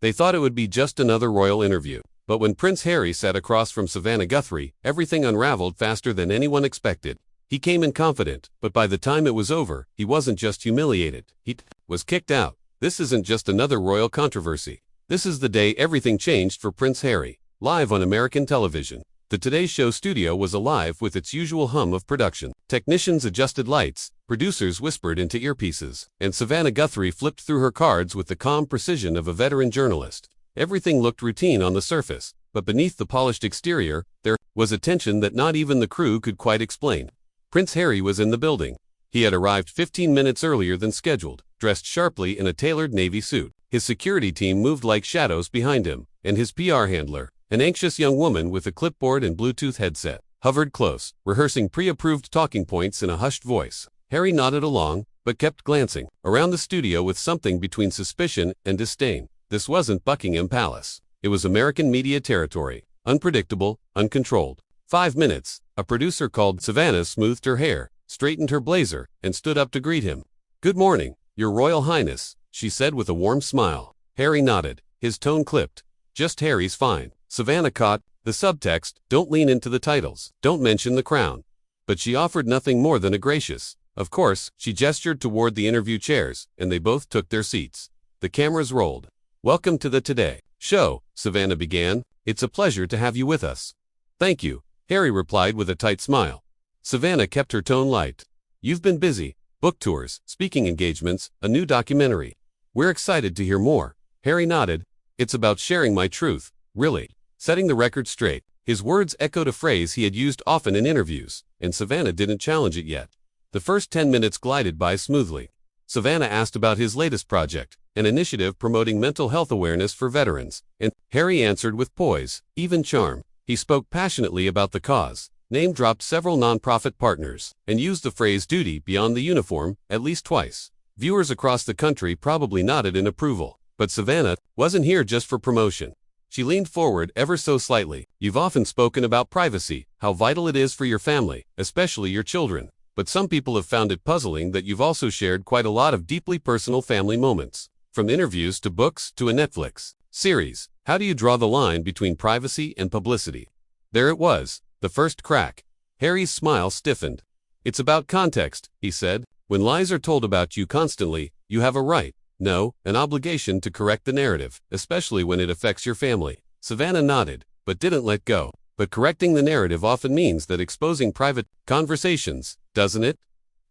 They thought it would be just another royal interview. But when Prince Harry sat across from Savannah Guthrie, everything unraveled faster than anyone expected. He came in confident, but by the time it was over, he wasn't just humiliated. He was kicked out. This isn't just another royal controversy. This is the day everything changed for Prince Harry. Live on American television, the Today Show studio was alive with its usual hum of production. Technicians adjusted lights, producers whispered into earpieces, and Savannah Guthrie flipped through her cards with the calm precision of a veteran journalist. Everything looked routine on the surface, but beneath the polished exterior, there was a tension that not even the crew could quite explain. Prince Harry was in the building. He had arrived 15 minutes earlier than scheduled, dressed sharply in a tailored navy suit. His security team moved like shadows behind him, and his PR handler, an anxious young woman with a clipboard and Bluetooth headset, hovered close, rehearsing pre-approved talking points in a hushed voice. Harry nodded along, but kept glancing around the studio with something between suspicion and disdain. This wasn't Buckingham Palace. It was American media territory, unpredictable, uncontrolled. 5 minutes, a producer called Savannah smoothed her hair, straightened her blazer, and stood up to greet him. "Good morning, Your Royal Highness," she said with a warm smile. Harry nodded, his tone clipped. "Just Harry's fine." Savannah caught the subtext, "Don't lean into the titles, don't mention the crown." But she offered nothing more than a gracious, "Of course." She gestured toward the interview chairs, and they both took their seats. The cameras rolled. "Welcome to the Today Show," Savannah began. "It's a pleasure to have you with us." "Thank you," Harry replied with a tight smile. Savannah kept her tone light. "You've been busy. Book tours, speaking engagements, a new documentary. We're excited to hear more." Harry nodded. "It's about sharing my truth, really. Setting the record straight." His words echoed a phrase he had used often in interviews, and Savannah didn't challenge it yet. The first 10 minutes glided by smoothly. Savannah asked about his latest project, an initiative promoting mental health awareness for veterans, and Harry answered with poise, even charm. He spoke passionately about the cause, name-dropped several nonprofit partners, and used the phrase duty beyond the uniform at least twice. Viewers across the country probably nodded in approval, but Savannah wasn't here just for promotion. She leaned forward ever so slightly. "You've often spoken about privacy, how vital it is for your family, especially your children. But some people have found it puzzling that you've also shared quite a lot of deeply personal family moments. From interviews to books to a Netflix series. How do you draw the line between privacy and publicity?" There it was, the first crack. Harry's smile stiffened. "It's about context," he said. "When lies are told about you constantly, you have a right, no, an obligation to correct the narrative, especially when it affects your family." Savannah nodded, but didn't let go. "But correcting the narrative often means that exposing private conversations, doesn't it?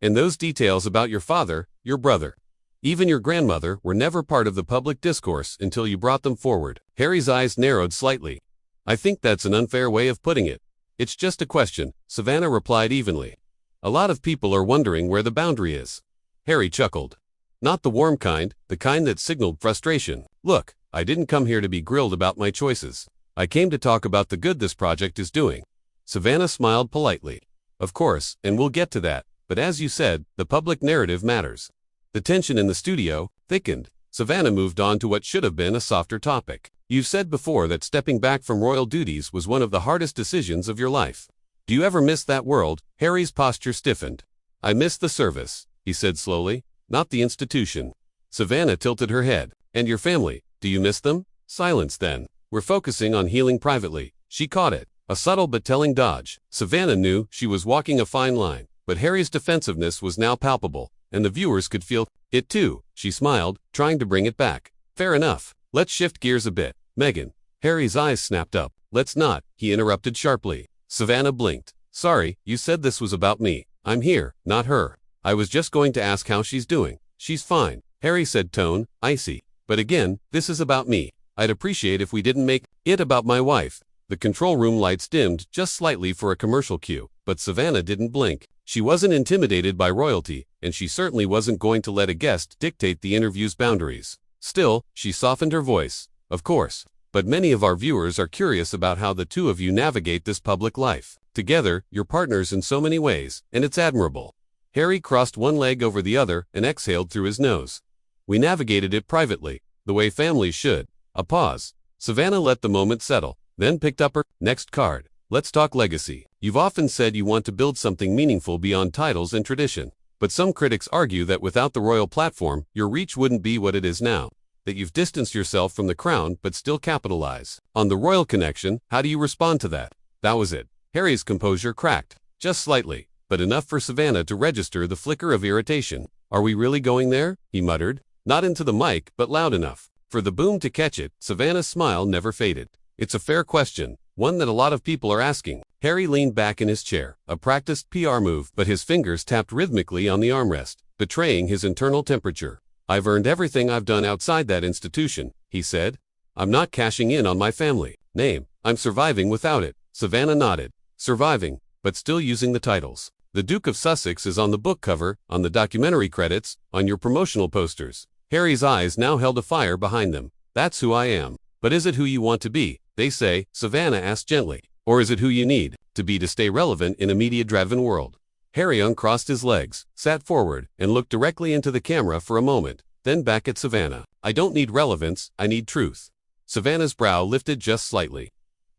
And those details about your father, your brother, even your grandmother were never part of the public discourse until you brought them forward." Harry's eyes narrowed slightly. "I think that's an unfair way of putting it." "It's just a question," Savannah replied evenly. "A lot of people are wondering where the boundary is." Harry chuckled. "Not the warm kind, the kind that signaled frustration. Look, I didn't come here to be grilled about my choices. I came to talk about the good this project is doing." Savannah smiled politely. "Of course, and we'll get to that, but as you said, the public narrative matters." The tension in the studio thickened. Savannah moved on to what should have been a softer topic. "You've said before that stepping back from royal duties was one of the hardest decisions of your life. Do you ever miss that world?" Harry's posture stiffened. "I miss the service," he said slowly, "not the institution." Savannah tilted her head. "And your family, do you miss them?" Silence then. "We're focusing on healing privately." She caught it, a subtle but telling dodge. Savannah knew she was walking a fine line, but Harry's defensiveness was now palpable, and the viewers could feel it too. She smiled, trying to bring it back. "Fair enough. Let's shift gears a bit, Meghan." Harry's eyes snapped up. "Let's not," he interrupted sharply. Savannah blinked. "Sorry, you said this was about me. I'm here, not her. I was just going to ask how she's doing." "She's fine," Harry said, tone icy. "But again, this is about me. I'd appreciate if we didn't make it about my wife." The control room lights dimmed just slightly for a commercial cue, but Savannah didn't blink. She wasn't intimidated by royalty, and she certainly wasn't going to let a guest dictate the interview's boundaries. Still, she softened her voice. "Of course. But many of our viewers are curious about how the two of you navigate this public life. Together, you're partners in so many ways, and it's admirable." Harry crossed one leg over the other and exhaled through his nose. "We navigated it privately, the way families should." A pause. Savannah let the moment settle, then picked up her next card. "Let's talk legacy. You've often said you want to build something meaningful beyond titles and tradition. But some critics argue that without the royal platform, your reach wouldn't be what it is now. that you've distanced yourself from the crown but still capitalize on the royal connection. How do you respond to that? That was it. Harry's composure cracked, just slightly, but enough for Savannah to register the flicker of irritation. Are we really going there? He muttered, not into the mic but loud enough for the boom to catch it. Savannah's smile never faded. It's a fair question, one that a lot of people are asking. Harry leaned back in his chair, a practiced PR move, but his fingers tapped rhythmically on the armrest, betraying his internal temperature. I've earned everything I've done outside that institution, he said. I'm not cashing in on my family name. I'm surviving without it. Savannah nodded. Surviving, but still using the titles. The Duke of Sussex is on the book cover, on the documentary credits, on your promotional posters. Harry's eyes now held a fire behind them. That's who I am. But is it who you want to be, they say, Savannah asked gently. Or is it who you need to be to stay relevant in a media-driven world? Harry uncrossed his legs, sat forward, and looked directly into the camera for a moment, then back at Savannah. I don't need relevance, I need truth. Savannah's brow lifted just slightly.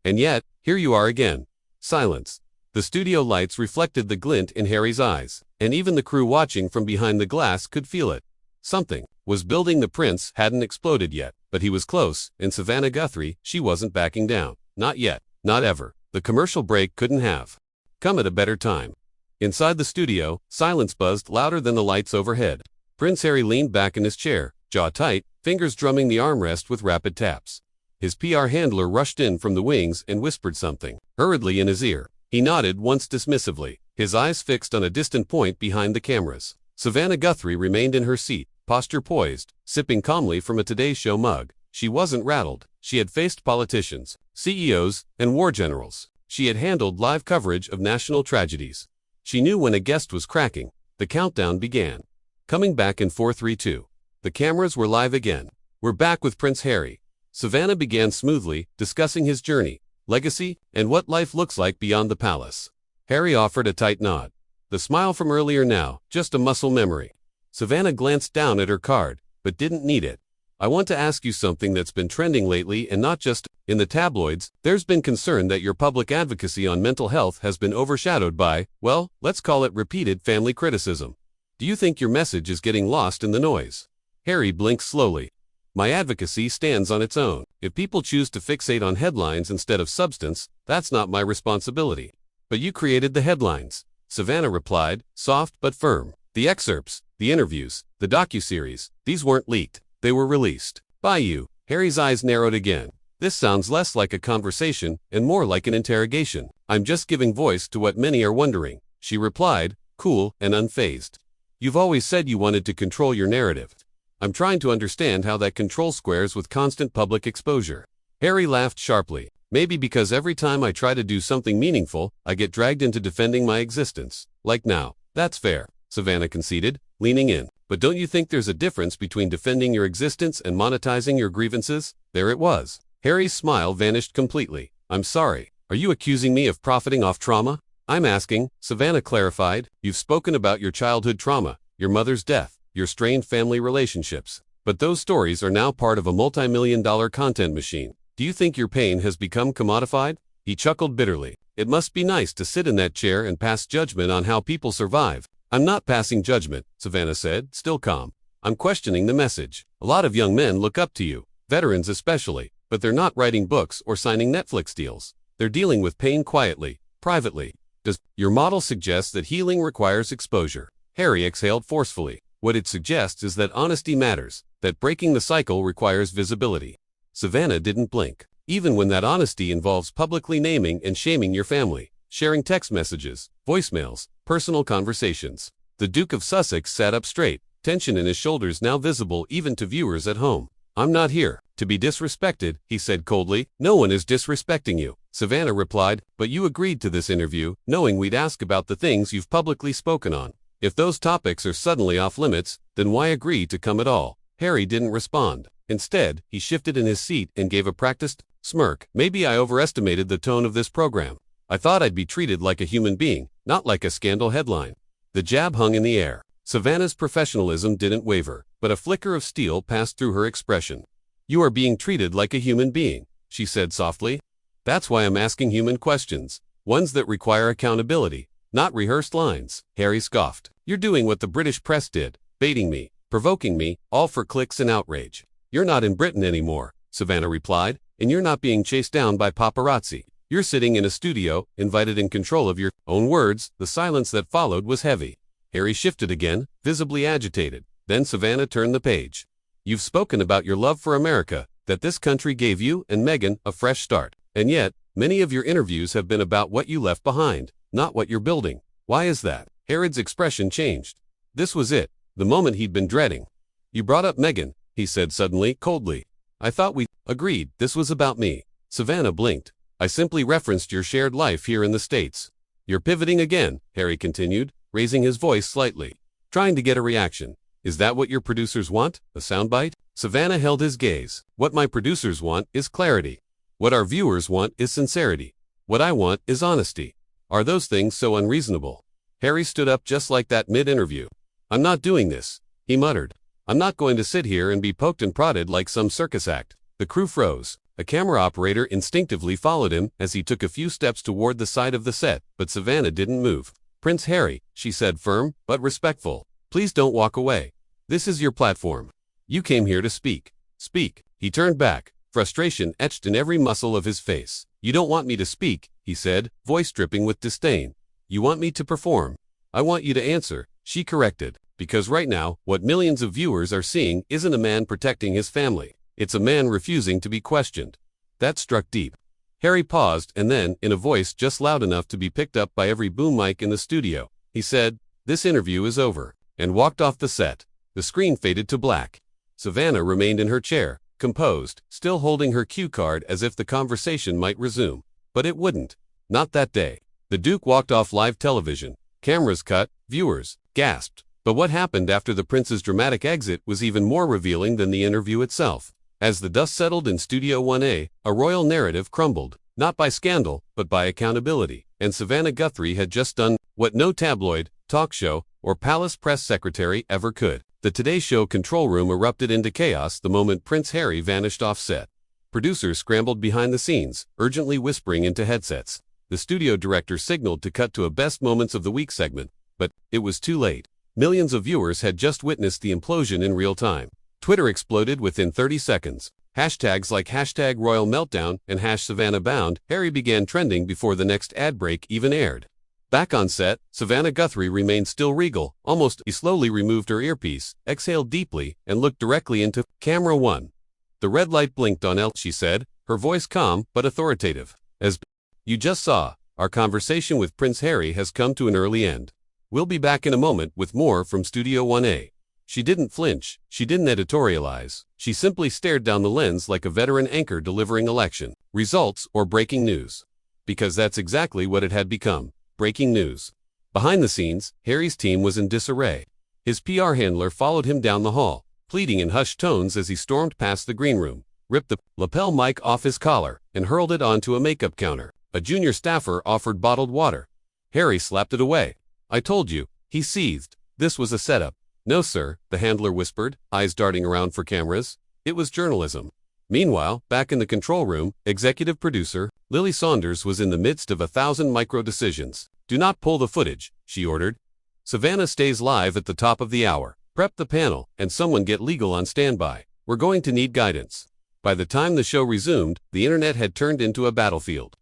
And yet, here you are again. Silence. The studio lights reflected the glint in Harry's eyes, and even the crew watching from behind the glass could feel it. Something was building. The prince hadn't exploded yet, but he was close, and Savannah Guthrie, she wasn't backing down. Not yet. Not ever. The commercial break couldn't have come at a better time. Inside the studio, silence buzzed louder than the lights overhead. Prince Harry leaned back in his chair, jaw tight, fingers drumming the armrest with rapid taps. His PR handler rushed in from the wings and whispered something hurriedly in his ear. He nodded once dismissively, his eyes fixed on a distant point behind the cameras. Savannah Guthrie remained in her seat, posture poised, sipping calmly from a Today Show mug. She wasn't rattled. She had faced politicians, CEOs, and war generals. She had handled live coverage of national tragedies. She knew when a guest was cracking. The countdown began. Coming back in 4-3-2. The cameras were live again. We're back with Prince Harry. Savannah began smoothly, discussing his journey, legacy, and what life looks like beyond the palace. Harry offered a tight nod. The smile from earlier now, just a muscle memory. Savannah glanced down at her card, but didn't need it. I want to ask you something that's been trending lately and not just in the tabloids. There's been concern that your public advocacy on mental health has been overshadowed by, well, let's call it repeated family criticism. Do you think your message is getting lost in the noise? Harry blinked slowly. My advocacy stands on its own. If people choose to fixate on headlines instead of substance, that's not my responsibility. But you created the headlines, Savannah replied, soft but firm. The excerpts, the interviews, the docuseries, these weren't leaked. They were released by you. Harry's eyes narrowed again. This sounds less like a conversation and more like an interrogation. I'm just giving voice to what many are wondering, she replied, cool and unfazed. You've always said you wanted to control your narrative. I'm trying to understand how that control squares with constant public exposure. Harry laughed sharply. Maybe because every time I try to do something meaningful, I get dragged into defending my existence. Like now. That's fair, Savannah conceded, leaning in. But don't you think there's a difference between defending your existence and monetizing your grievances? There it was. Harry's smile vanished completely. I'm sorry. Are you accusing me of profiting off trauma? I'm asking, Savannah clarified. You've spoken about your childhood trauma, your mother's death, your strained family relationships. But those stories are now part of a multi-million-dollar content machine. Do you think your pain has become commodified? He chuckled bitterly. It must be nice to sit in that chair and pass judgment on how people survive. I'm not passing judgment, Savannah said, still calm. I'm questioning the message. A lot of young men look up to you, veterans especially, but they're not writing books or signing Netflix deals. They're dealing with pain quietly, privately. Does your model suggest that healing requires exposure? Harry exhaled forcefully. What it suggests is that honesty matters, that breaking the cycle requires visibility. Savannah didn't blink. Even when that honesty involves publicly naming and shaming your family, sharing text messages, voicemails, personal conversations. The Duke of Sussex sat up straight, tension in his shoulders now visible even to viewers at home. I'm not here to be disrespected, he said coldly. No one is disrespecting you, Savannah replied, but you agreed to this interview, knowing we'd ask about the things you've publicly spoken on. If those topics are suddenly off limits, then why agree to come at all? Harry didn't respond. Instead, he shifted in his seat and gave a practiced smirk. Maybe I overestimated the tone of this program. I thought I'd be treated like a human being, not like a scandal headline. The jab hung in the air. Savannah's professionalism didn't waver, but a flicker of steel passed through her expression. You are being treated like a human being, she said softly. That's why I'm asking human questions, ones that require accountability, not rehearsed lines. Harry scoffed. You're doing what the British press did, baiting me, provoking me, all for clicks and outrage. You're not in Britain anymore, Savannah replied, and you're not being chased down by paparazzi. You're sitting in a studio, invited in control of your own words. The silence that followed was heavy. Harry shifted again, visibly agitated. Then Savannah turned the page. You've spoken about your love for America, that this country gave you and Meghan a fresh start. And yet, many of your interviews have been about what you left behind, not what you're building. Why is that? Harrod's expression changed. This was it, the moment he'd been dreading. You brought up Meghan, he said suddenly, coldly. I thought we agreed this was about me. Savannah blinked. I simply referenced your shared life here in the States. You're pivoting again, Harry continued, raising his voice slightly, trying to get a reaction. Is that what your producers want? A soundbite? Savannah held his gaze. What my producers want is clarity. What our viewers want is sincerity. What I want is honesty. Are those things so unreasonable? Harry stood up just like that mid-interview. I'm not doing this, he muttered. I'm not going to sit here and be poked and prodded like some circus act. The crew froze. A camera operator instinctively followed him as he took a few steps toward the side of the set, but Savannah didn't move. Prince Harry, she said, firm but respectful. Please don't walk away. This is your platform. You came here to speak. Speak. He turned back, frustration etched in every muscle of his face. You don't want me to speak, he said, voice dripping with disdain. You want me to perform. I want you to answer, she corrected, because right now, what millions of viewers are seeing isn't a man protecting his family. It's a man refusing to be questioned. That struck deep. Harry paused and then, in a voice just loud enough to be picked up by every boom mic in the studio, he said, "This interview is over," and walked off the set. The screen faded to black. Savannah remained in her chair, composed, still holding her cue card as if the conversation might resume. But it wouldn't. Not that day. The Duke walked off live television. Cameras cut, viewers gasped. But what happened after the prince's dramatic exit was even more revealing than the interview itself. As the dust settled in Studio 1A, a royal narrative crumbled, not by scandal, but by accountability. And Savannah Guthrie had just done what no tabloid, talk show, or palace press secretary ever could. The Today Show control room erupted into chaos the moment Prince Harry vanished off set. Producers scrambled behind the scenes, urgently whispering into headsets. The studio director signaled to cut to a best moments of the week segment, but it was too late. Millions of viewers had just witnessed the implosion in real time. Twitter exploded within 30 seconds. Hashtags like #RoyalMeltdown and #SavannahBound, Harry began trending before the next ad break even aired. Back on set, Savannah Guthrie remained still regal, almost. He slowly removed her earpiece, exhaled deeply, and looked directly into camera one. The red light blinked on L, she said, her voice calm but authoritative. As you just saw, our conversation with Prince Harry has come to an early end. We'll be back in a moment with more from Studio 1A. She didn't flinch, she didn't editorialize. She simply stared down the lens like a veteran anchor delivering election results or breaking news. Because that's exactly what it had become, breaking news. Behind the scenes, Harry's team was in disarray. His PR handler followed him down the hall, pleading in hushed tones as he stormed past the green room, ripped the lapel mic off his collar, and hurled it onto a makeup counter. A junior staffer offered bottled water. Harry slapped it away. I told you, he seethed. This was a setup. No, sir, the handler whispered, eyes darting around for cameras. It was journalism. Meanwhile, back in the control room, executive producer, Lily Saunders was in the midst of 1,000 micro-decisions. Do not pull the footage, she ordered. Savannah stays live at the top of the hour. Prep the panel, and someone get legal on standby. We're going to need guidance. By the time the show resumed, the internet had turned into a battlefield.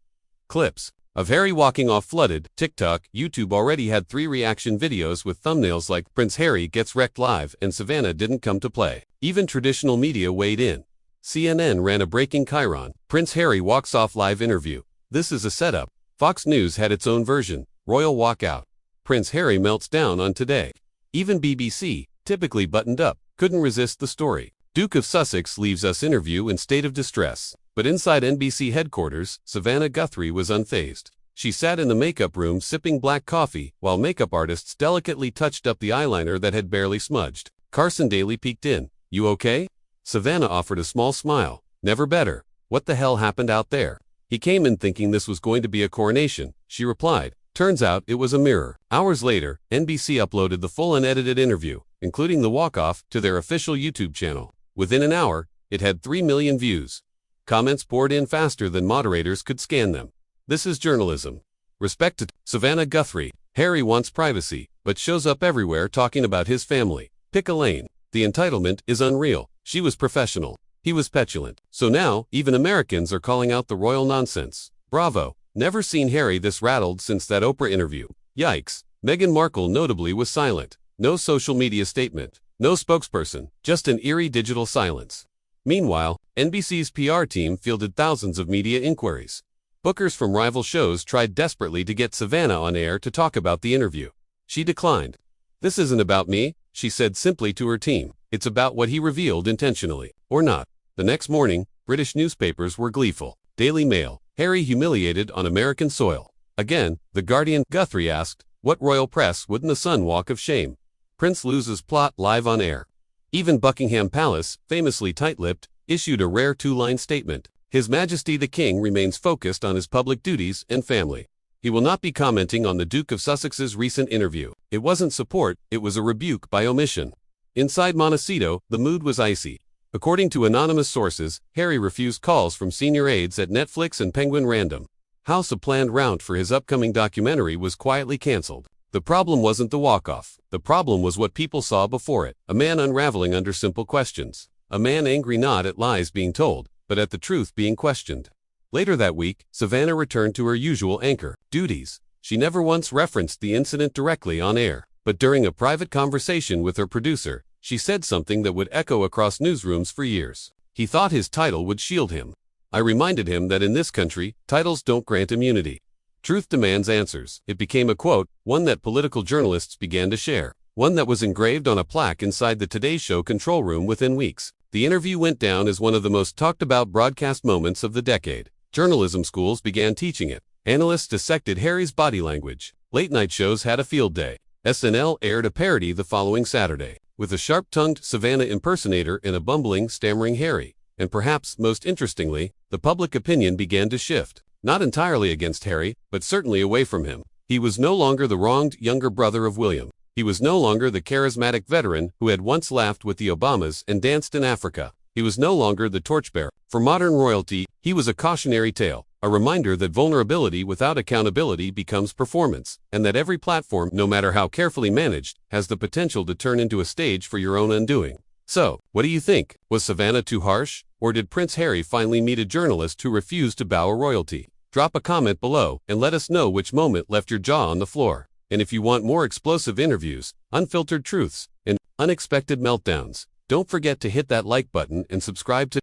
Clips of Harry walking off flooded. TikTok, YouTube already had 3 reaction videos with thumbnails like Prince Harry gets wrecked live and Savannah didn't come to play. Even traditional media weighed in. CNN ran a breaking chyron. Prince Harry walks off live interview. This is a setup. Fox News had its own version. Royal walkout. Prince Harry melts down on Today. Even BBC, typically buttoned up, couldn't resist the story. Duke of Sussex leaves us interview in state of distress. But inside NBC headquarters, Savannah Guthrie was unfazed. She sat in the makeup room sipping black coffee, while makeup artists delicately touched up the eyeliner that had barely smudged. Carson Daly peeked in. You okay? Savannah offered a small smile. Never better. What the hell happened out there? He came in thinking this was going to be a coronation, she replied. Turns out it was a mirror. Hours later, NBC uploaded the full unedited interview, including the walk-off, to their official YouTube channel. Within an hour, it had 3 million views. Comments poured in faster than moderators could scan them. This is journalism. Respect to Savannah Guthrie. Harry wants privacy, but shows up everywhere talking about his family. Pick a lane. The entitlement is unreal, She was professional. He was petulant. So now, even Americans are calling out the royal nonsense. Bravo. Never seen Harry this rattled since that Oprah interview. Yikes. Meghan Markle notably was silent. No social media statement. No spokesperson. Just an eerie digital silence. Meanwhile, NBC's PR team fielded thousands of media inquiries. Bookers from rival shows tried desperately to get Savannah on air to talk about the interview. She declined. "This isn't about me," she said simply to her team. "It's about what he revealed intentionally, or not." The next morning, British newspapers were gleeful. Daily Mail, Harry humiliated on American soil. Again, The Guardian, Guthrie asked, what royal press wouldn't the Sun walk of shame? Prince loses plot live on air. Even Buckingham Palace, famously tight-lipped, issued a rare two-line statement. His Majesty the King remains focused on his public duties and family. He will not be commenting on the Duke of Sussex's recent interview. It wasn't support, it was a rebuke by omission. Inside Montecito, the mood was icy. According to anonymous sources, Harry refused calls from senior aides at Netflix and Penguin Random House. A planned round for his upcoming documentary was quietly cancelled. The problem wasn't the walk-off. The problem was what people saw before it. A man unraveling under simple questions. A man angry not at lies being told, but at the truth being questioned. Later that week, Savannah returned to her usual anchor duties. She never once referenced the incident directly on air, but during a private conversation with her producer, she said something that would echo across newsrooms for years. He thought his title would shield him. I reminded him that in this country, titles don't grant immunity. Truth demands answers. It became a quote, one that political journalists began to share, one that was engraved on a plaque inside the Today Show control room within weeks. The interview went down as one of the most talked about broadcast moments of the decade. Journalism schools began teaching it. Analysts dissected Harry's body language. Late-night shows had a field day. SNL aired a parody the following Saturday, with a sharp-tongued Savannah impersonator and a bumbling, stammering Harry. And perhaps, most interestingly, the public opinion began to shift. Not entirely against Harry, but certainly away from him. He was no longer the wronged younger brother of William. He was no longer the charismatic veteran who had once laughed with the Obamas and danced in Africa. He was no longer the torchbearer. For modern royalty, he was a cautionary tale, a reminder that vulnerability without accountability becomes performance, and that every platform, no matter how carefully managed, has the potential to turn into a stage for your own undoing. So, what do you think? Was Savannah too harsh? Or did Prince Harry finally meet a journalist who refused to bow to royalty? Drop a comment below and let us know which moment left your jaw on the floor. And if you want more explosive interviews, unfiltered truths, and unexpected meltdowns, don't forget to hit that like button and subscribe to